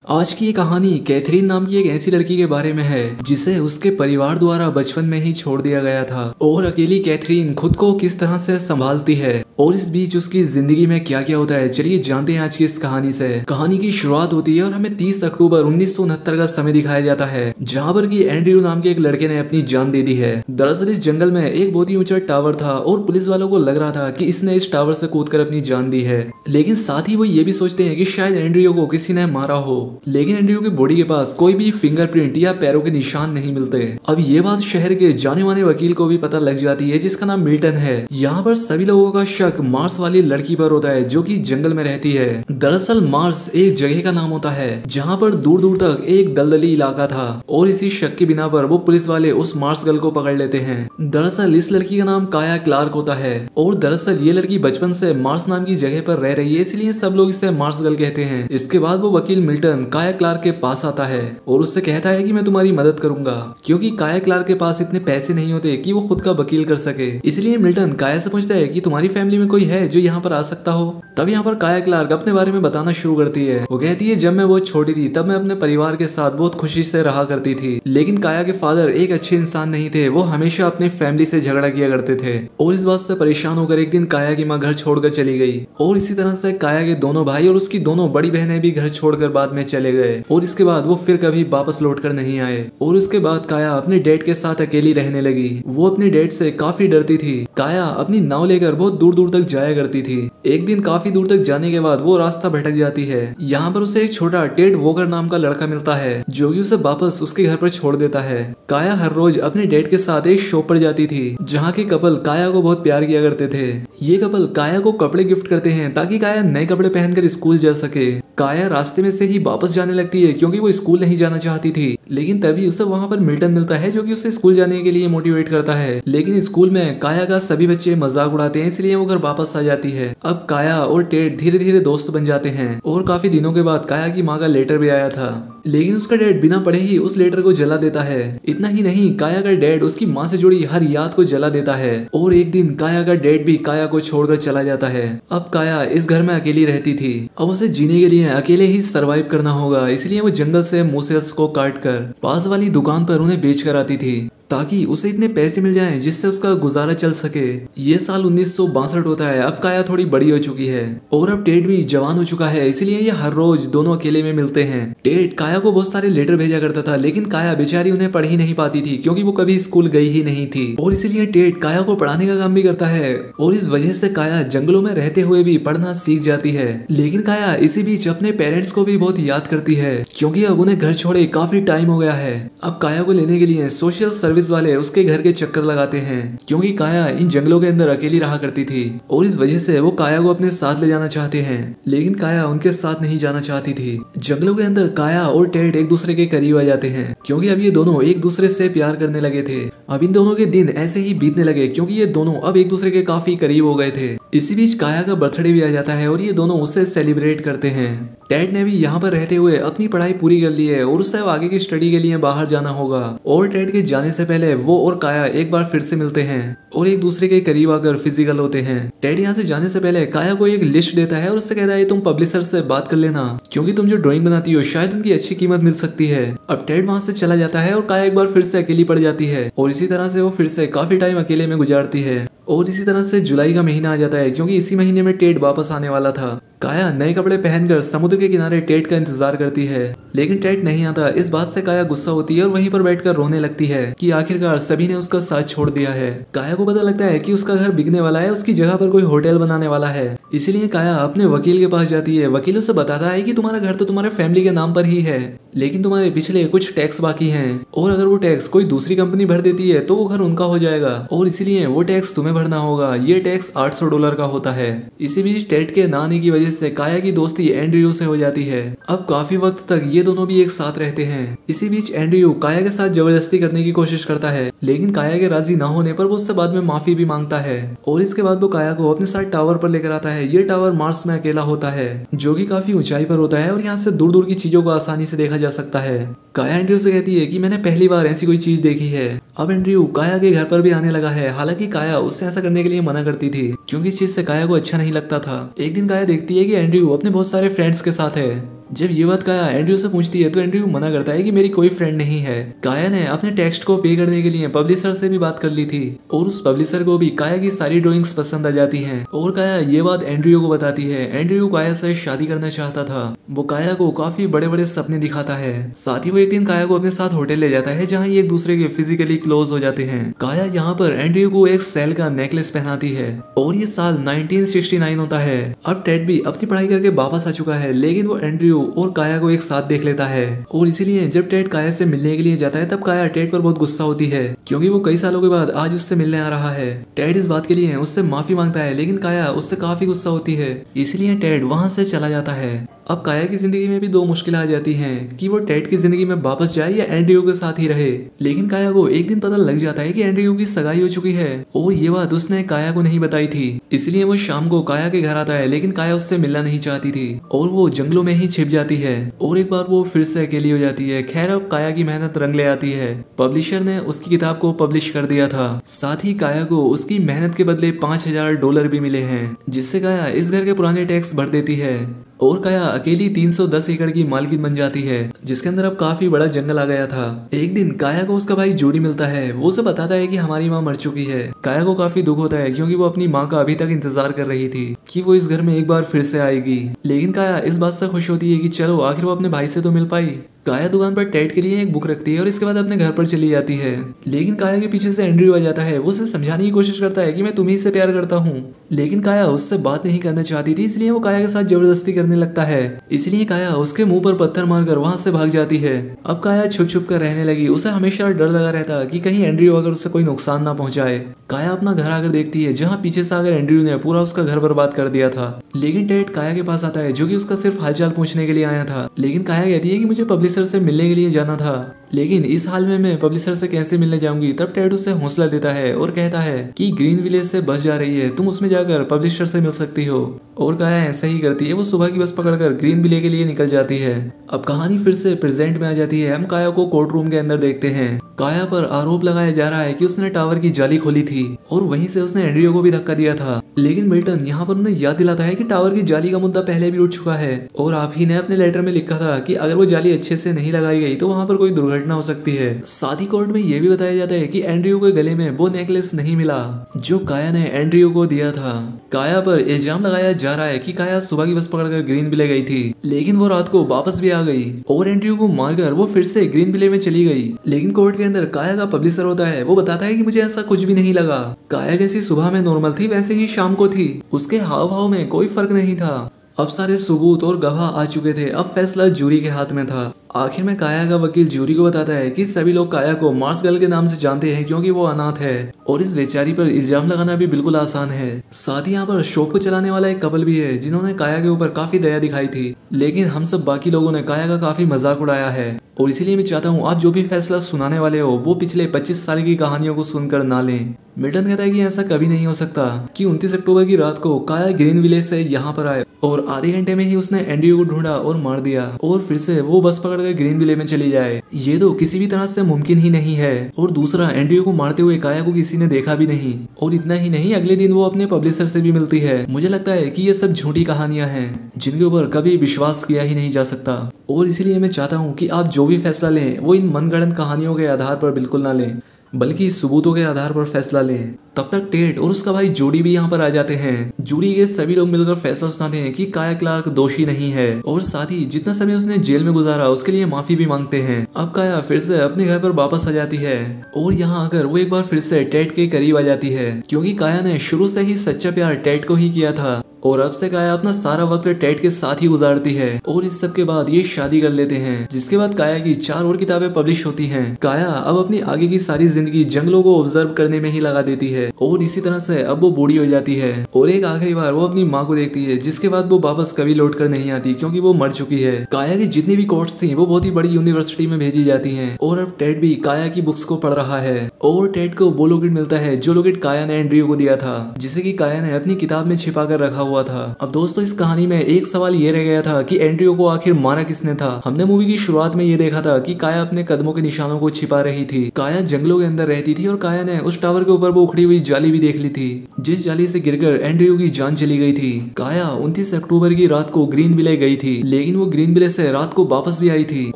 आज की ये कहानी कैथरीन नाम की एक ऐसी लड़की के बारे में है जिसे उसके परिवार द्वारा बचपन में ही छोड़ दिया गया था और अकेली कैथरीन खुद को किस तरह से संभालती है और इस बीच उसकी जिंदगी में क्या क्या होता है। चलिए जानते हैं आज की इस कहानी से। कहानी की शुरुआत होती है और हमें 30 अक्टूबर 1969 का समय दिखाया जाता है जहाँ पर कि एंड्रयू नाम के एक लड़के ने अपनी जान दे दी है। दरअसल इस जंगल में एक बहुत ही ऊंचा टावर था और पुलिस वालों को लग रहा था कि इसने इस टावर से कूदकर अपनी जान दी है, लेकिन साथ ही वो ये भी सोचते हैं कि शायद एंड्रयू को किसी ने मारा हो, लेकिन एंड्रयू की बॉडी के पास कोई भी फिंगरप्रिंट या पैरों के निशान नहीं मिलते। अब ये बात शहर के जाने माने वकील को भी पता लग जाती है जिसका नाम मिल्टन है। यहाँ पर सभी लोगों का शक मार्स वाली लड़की पर होता है जो कि जंगल में रहती है। दरअसल मार्स एक जगह का नाम होता है जहाँ पर दूर दूर तक एक दलदली इलाका था और इसी शक के बिना पर वो पुलिस वाले उस मार्स गर्ल को पकड़ लेते हैं। दरअसल इस लड़की का नाम काया क्लार्क होता है और दरअसल ये लड़की बचपन से मार्स नाम की जगह पर रह रही है, इसलिए सब लोग इसे मार्स गर्ल कहते हैं। इसके बाद वो वकील मिल्टन काया क्लार्क के पास आता है और उससे कहता है कि मैं तुम्हारी मदद करूंगा, क्योंकि काया क्लार्क के पास इतने पैसे नहीं होते कि वो खुद का वकील कर सके। इसलिए मिल्टन काया से पूछता है कि तुम्हारी फैमिली में कोई है जो यहाँ पर आ सकता हो। तब यहाँ पर काया क्लार्क अपने बारे में बताना शुरू करती है। वो कहती है जब मैं बहुत छोटी थी तब मैं अपने परिवार के साथ बहुत खुशी से रहा करती थी, लेकिन काया के फादर एक अच्छे इंसान नहीं थे। वो हमेशा अपनी फैमिली से झगड़ा किया करते थे और इस बात से परेशान होकर एक दिन काया की माँ घर छोड़कर चली गई और इसी तरह से काया के दोनों भाई और उसकी दोनों बड़ी बहनें भी घर छोड़कर बाद में चले गए और इसके बाद वो फिर कभी वापस लौटकर नहीं आए। और उसके बाद काया अपने डैड के साथ अकेली रहने लगी। वो अपने डैड से काफी डरती थी। काया अपनी नाव लेकर बहुत दूर दूर तक जाया करती थी। एक दिन काफी दूर तक जाने के बाद वो रास्ता भटक जाती है। यहाँ पर उसे एक छोटा टेड वोगर नाम का लड़का मिलता है जो कि उसे वापस उसके घर पर छोड़ देता है। काया हर रोज अपने डैड के साथ एक शॉप पर जाती थी जहाँ के कपल काया को बहुत प्यार किया करते थे। ये कपल काया को कपड़े गिफ्ट करते हैं ताकि काया नए कपड़े पहनकर स्कूल जा सके। काया रास्ते में से ही वापस जाने लगती है क्योंकि वो स्कूल नहीं जाना चाहती थी, लेकिन तभी उसे वहाँ पर मिल्टन मिलता है जो कि उसे स्कूल जाने के लिए मोटिवेट करता है। लेकिन स्कूल में काया का सभी बच्चे मजाक उड़ाते हैं, इसलिए वो घर वापस आ जाती है। अब काया और टेड धीरे धीरे दोस्त बन जाते हैं और काफी दिनों के बाद काया की माँ का लेटर भी आया था, लेकिन उसका डैड बिना पढ़े ही उस लेटर को जला देता है। इतना ही नहीं, काया का डैड उसकी माँ से जुड़ी हर याद को जला देता है और एक दिन काया का डैड भी काया को छोड़कर चला जाता है। अब काया इस घर में अकेली रहती थी। अब उसे जीने के लिए अकेले ही सरवाइव करना होगा, इसलिए वो जंगल से मूसेस को काट कर पास वाली दुकान पर उन्हें बेच कर आती थी ताकि उसे इतने पैसे मिल जाएं जिससे उसका गुजारा चल सके। ये साल 1962 होता है। अब काया थोड़ी बड़ी हो चुकी है और अब टेड भी जवान हो चुका है, इसलिए ये हर रोज दोनों अकेले में मिलते हैं। टेड काया को बहुत सारे लेटर भेजा करता था, लेकिन काया बेचारी उन्हें पढ़ ही नहीं पाती थी क्योंकि वो कभी स्कूल गई ही नहीं थी और इसीलिए टेड काया को पढ़ाने का काम भी करता है और इस वजह से काया जंगलों में रहते हुए भी पढ़ना सीख जाती है। लेकिन काया इसी बीच अपने पेरेंट्स को भी बहुत याद करती है क्योंकि अब उन्हें घर छोड़े काफी टाइम हो गया है। अब काया को लेने के लिए सोशल सर्विस वाले उसके घर के चक्कर लगाते हैं क्योंकि काया इन जंगलों के अंदर अकेली रहा करती थी और इस वजह से वो काया को अपने साथ ले जाना चाहते हैं, लेकिन काया उनके साथ नहीं जाना चाहती थी। जंगलों के अंदर काया और टेड एक दूसरे के करीब आ जाते हैं क्योंकि अब ये दोनों एक दूसरे से प्यार करने लगे थे। अब इन दोनों के दिन ऐसे ही बीतने लगे क्योंकि ये दोनों अब एक दूसरे के काफी करीब हो गए थे। इसी बीच काया का बर्थडे भी आ जाता है और ये दोनों उसे सेलिब्रेट करते हैं। टेड ने भी यहाँ पर रहते हुए अपनी पढ़ाई पूरी कर ली है और उसे अब आगे की स्टडी के लिए बाहर जाना होगा और टेड के जाने से पहले वो और काया एक बार फिर से मिलते हैं और एक दूसरे के करीब आकर फिजिकल होते हैं। टेड यहाँ से जाने से पहले काया को एक लिस्ट देता है और उससे कहता है तुम पब्लिशर से बात कर लेना क्योंकि तुम जो ड्राइंग बनाती हो शायद उनकी अच्छी कीमत मिल सकती है। अब टेड वहाँ से चला जाता है और काया एक बार फिर से अकेली पड़ जाती है और इसी तरह से वो फिर से काफी टाइम अकेले में गुजारती है। और इसी तरह से जुलाई का महीना आ जाता है क्योंकि इसी महीने में टेड वापस आने वाला था। काया नए कपड़े पहनकर समुद्र के किनारे टेड का इंतजार करती है, लेकिन टेड नहीं आता। इस बात से काया गुस्सा होती है और वहीं पर बैठकर रोने लगती है कि आखिरकार सभी ने उसका साथ छोड़ दिया है। काया को पता लगता है कि उसका घर बिकने वाला है, उसकी जगह पर कोई होटल बनाने वाला है, इसीलिए काया अपने वकील के पास जाती है। वकील उसे बताता है कि तुम्हारा घर तो तुम्हारे फैमिली के नाम पर ही है, लेकिन तुम्हारे पिछले कुछ टैक्स बाकी हैं और अगर वो टैक्स कोई दूसरी कंपनी भर देती है तो वो घर उनका हो जाएगा और इसीलिए वो टैक्स तुम्हें भरना होगा। ये टैक्स $800 का होता है। इसी बीच टेड के ना आने की वजह से काया की दोस्ती एंड्रयू से हो जाती है। अब काफी वक्त तक ये दोनों भी एक साथ रहते हैं। इसी बीच एंड्रयू काया के साथ जबरदस्ती करने की कोशिश करता है, लेकिन काया के राजी ना होने पर वो उससे बाद में माफी भी मांगता है और इसके बाद वो काया को अपने साथ टावर पर लेकर आता है। ये टावर मार्स में अकेला होता है जो कि काफी ऊंचाई पर होता है और यहाँ से दूर दूर की चीजों को आसानी से देखा जा सकता है। काया एंड्रयू से कहती है कि मैंने पहली बार ऐसी कोई चीज देखी है। अब एंड्रयू काया के घर पर भी आने लगा है, हालांकि काया उससे ऐसा करने के लिए मना करती थी क्योंकि इस चीज से काया को अच्छा नहीं लगता था। एक दिन काया देखती है कि एंड्रयू अपने बहुत सारे फ्रेंड्स के साथ है जब ये बात काया एंड्रयू से पूछती है तो एंड्रयू मना करता है कि मेरी कोई फ्रेंड नहीं है। काया ने अपने टेक्स्ट को पे करने के लिए पब्लिशर से भी बात कर ली थी और उस पब्लिशर को भी काया की सारी ड्राइंग्स पसंद आ जाती हैं और काया ये बात एंड्रयू को बताती है। एंड्रयू काया से शादी करना चाहता था। वो काया को काफी बड़े बड़े सपने दिखाता है। साथ ही वो एक दिन काया को अपने साथ होटल ले जाता है जहाँ ये एक दूसरे के फिजिकली क्लोज हो जाते हैं। काया यहाँ पर एंड्रयू को एक सेल का नेकलेस पहनाती है और ये साल 1969 होता है। अब टेड भी अपनी पढ़ाई करके वापस आ चुका है, लेकिन वो एंड्रयू और काया को एक साथ देख लेता है और इसीलिए जब टेड काया से मिलने के लिए जाता है तब काया टेड पर बहुत गुस्सा होती है क्योंकि वो कई सालों के बाद आज उससे मिलने आ रहा है। टेड इस बात के लिए उससे माफी मांगता है, लेकिन काया उससे काफी गुस्सा होती है, इसलिए टेड वहां से चला जाता है। अब काया की जिंदगी में भी दो मुश्किलें आ जाती हैं कि वो टेड की जिंदगी में वापस जाए या एंड्रयू के साथ ही रहे। लेकिन काया को एक दिन पता लग जाता है कि एंड्रयू की सगाई हो चुकी है और ये बात उसने काया को नहीं बताई थी, इसलिए वो शाम को काया के घर आता है, लेकिन काया उससे मिलना नहीं चाहती थी और वो जंगलों में ही छिप जाती है और एक बार वो फिर से अकेली हो जाती है। खैर अब काया की मेहनत रंग ले आती है। पब्लिशर ने उसकी किताब को पब्लिश कर दिया था, साथ ही काया को उसकी मेहनत के बदले $5000 भी मिले हैं, जिससे काया इस घर के पुराने टैक्स भर देती है और काया अकेली 310 एकड़ की मालकिन बन जाती है, जिसके अंदर अब काफी बड़ा जंगल आ गया था। एक दिन काया को उसका भाई जोडी मिलता है। वो उसे बताता है कि हमारी माँ मर चुकी है। काया को काफी दुख होता है क्योंकि वो अपनी माँ का अभी तक इंतजार कर रही थी कि वो इस घर में एक बार फिर से आएगी। लेकिन काया इस बात से खुश होती है कि चलो आखिर वो अपने भाई से तो मिल पाई। काया दुकान पर टेड के लिए एक बुक रखती है और इसके बाद अपने घर पर चली जाती है। लेकिन काया के पीछे से एंड्रयू आ जाता है। वो उसे समझाने की कोशिश करता है कि मैं तुम्ही से प्यार करता हूँ, लेकिन काया उससे बात नहीं करना चाहती थी, इसलिए वो काया के साथ जबरदस्ती करने लगता है। इसलिए काया उसके मुंह पर पत्थर मारकर वहां से भाग जाती है। अब काया छुप छुप कर रहने लगी। उसे हमेशा डर लगा रहता कि कहीं एंड्रयू अगर उसे कोई नुकसान ना पहुंचाए। काया अपना घर आकर देखती है जहाँ पीछे से आकर एंड्रयू ने पूरा उसका घर बर्बाद कर दिया था। लेकिन टेड काया के पास आता है जो कि उसका सिर्फ हालचाल पूछने के लिए आया था। लेकिन काया कहती है कि मुझे पब्लिशर से मिलने के लिए जाना था, लेकिन इस हाल में मैं पब्लिशर से कैसे मिलने जाऊंगी। तब टेड उसे हौसला देता है और कहता है कि ग्रीन विलेज से बस जा रही है, तुम उसमें जाकर पब्लिशर से मिल सकती हो। और काया ऐसा ही करती है। वो सुबह की बस पकड़कर ग्रीन विलेज के लिए निकल जाती है। अब कहानी फिर से प्रेजेंट में आ जाती है। हम काया को कोर्ट रूम के अंदर देखते हैं। काया पर आरोप लगाया जा रहा है कि उसने टावर की जाली खोली थी और वहीं से उसने एंड्रयू को भी धक्का दिया था। लेकिन मिल्टन यहाँ पर उन्हें याद दिलाता है कि टावर की जाली का मुद्दा पहले भी उठ चुका है और आप ही ने अपने लेटर में लिखा था कि अगर वो जाली अच्छे से नहीं लगाई गई तो वहाँ पर कोई दुर्घटना हो सकती है। साथ ही कोर्ट में यह भी बताया जाता है कि एंड्रयू के गले में वो नेकलेस नहीं मिला जो काया ने एंड्रयू को दिया था। काया पर इल्जाम लगाया जा रहा है कि काया सुबह की बस पकड़कर ग्रीन विले गई थी, लेकिन वो रात को वापस भी आ गई और एंड्रयू को मारकर वो फिर से ग्रीन विले में चली गई। लेकिन कोर्ट के अंदर काया का पब्लिशर होता है। वो बताता है कि मुझे ऐसा कुछ भी नहीं लगा। काया जैसी सुबह में नॉर्मल थी वैसे ही शाम को थी। उसके हाव भाव में कोई फर्क नहीं था। अब सारे सबूत और गवाह आ चुके थे। अब फैसला जूरी के हाथ में था। आखिर में काया का वकील जूरी को बताता है कि सभी लोग काया को मार्स गर्ल के नाम से जानते हैं क्योंकि वो अनाथ है और इस बेचारी पर इल्जाम लगाना भी बिल्कुल आसान है। साथ ही यहाँ पर शॉप को चलाने वाला एक कपल भी है जिन्होंने काया के ऊपर काफी दया दिखाई थी, लेकिन हम सब बाकी लोगों ने काया का काफी मजाक उड़ाया है और इसीलिए मैं चाहता हूँ आप जो भी फैसला सुनाने वाले हो वो पिछले 25 साल की कहानियों को सुनकर ना लें। मिल्टन कहता है कि ऐसा कभी नहीं हो सकता कि 29 अक्टूबर की रात को काया ग्रीन विलेज से यहाँ पर आए और आधे घंटे में ही उसने एंड्रयू को ढूंढा और मार दिया और फिर से वो बस पकड़कर ग्रीन विलेज में चली जाए। ये तो किसी भी तरह से मुमकिन ही नहीं है। और दूसरा, एंड्रयू को मारते हुए काया को किसी ने देखा भी नहीं और इतना ही नहीं अगले दिन वो अपने पब्लिशर से भी मिलती है। मुझे लगता है कि ये सब झूठी कहानियां हैं जिनके ऊपर कभी विश्वास किया ही नहीं जा सकता और इसीलिए मैं चाहता हूँ कि आप जो भी फैसला लें वो इन मनगढ़ंत कहानियों के आधार पर बिल्कुल ना लें, बल्कि सबूतों के आधार पर फैसला लें। तब तक टेड और उसका भाई जोडी भी यहाँ पर आ जाते हैं। जूरी के सभी लोग मिलकर फैसला सुनाते हैं कि काया क्लार्क दोषी नहीं है और साथ ही जितना समय उसने जेल में गुजारा उसके लिए माफी भी मांगते हैं। अब काया फिर से अपने घर पर वापस आ जाती है और यहाँ आकर वो एक बार फिर से टेड के करीब आ जाती है क्योंकि काया ने शुरू से ही सच्चा प्यार टेड को ही किया था और अब से काया अपना सारा वक्त टेड के साथ ही गुजारती है और इस सब के बाद ये शादी कर लेते हैं, जिसके बाद काया की 4 और किताबें पब्लिश होती हैं। काया अब अपनी आगे की सारी जिंदगी जंगलों को ऑब्जर्व करने में ही लगा देती है और इसी तरह से अब वो बूढ़ी हो जाती है और एक आखिरी बार वो अपनी माँ को देखती है, जिसके बाद वो वापस कभी लौट कर नहीं आती क्योंकि वो मर चुकी है। काया की जितनी भी कोर्स थी वो बहुत ही बड़ी यूनिवर्सिटी में भेजी जाती है और अब टेड भी काया की बुक्स को पढ़ रहा है और टेड को वो लॉकेट मिलता है जो लॉकेट काया ने एंड्रयू को दिया था, जिसे कि काया ने अपनी किताब में छिपा कर रखा हुआ हुआ था। अब दोस्तों इस कहानी में एक सवाल ये रह गया था कि एंड्रयू को आखिर मारा किसने था। हमने मूवी की शुरुआत में ये देखा था कि काया अपने कदमों के निशानों को छिपा रही थी। काया जंगलों के अंदर रहती थी और काया ने उस टावर के ऊपर वो उखड़ी हुई जाली भी देख ली थी, जिस जाली से गिरकर एंड्रयू की जान चली गई थी। काया 29 अक्टूबर की रात को ग्रीन विले गई थी, लेकिन वो ग्रीन विले से रात को वापस भी आई थी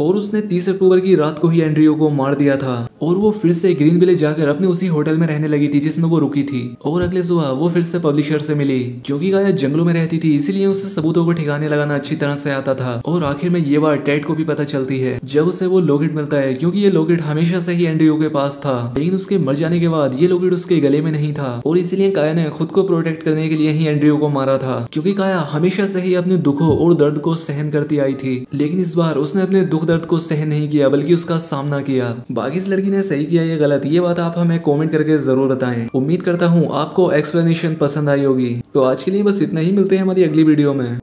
और उसने 30 अक्टूबर की रात को ही एंड्रयू को मार दिया था और वो फिर से ग्रीन विले जाकर अपने उसी होटल में रहने लगी थी जिसमें वो रुकी थी। और अगले सुबह वो फिर से पब्लिशर से मिली। क्योंकि काया जंगलों में रहती थी इसलिए उसे सबूतों को ठिकाने लगाना अच्छी तरह से आता था। और आखिर में ये बात टेड को भी पता चलती है जब उसे वो लॉकेट मिलता है, क्योंकि ये लॉकेट हमेशा से ही एंड्रयू के पास था, लेकिन उसके मर जाने के बाद ये लॉकेट उसके गले में नहीं था और इसीलिए काया ने खुद को प्रोटेक्ट करने के लिए ही एंड्रयू को मारा था। क्योंकि काया हमेशा से ही अपने दुखों और दर्द को सहन करती आई थी, लेकिन इस बार उसने अपने दुख दर्द को सहन नहीं किया बल्कि उसका सामना किया। बाकी इस लड़की ने सही किया या गलत, ये बात आप हमें कमेंट करके जरूर बताएं। उम्मीद करता हूँ आपको एक्सप्लेनेशन पसंद आई होगी। तो आज के लिए बस इतना ही, मिलते हैं हमारी अगली वीडियो में।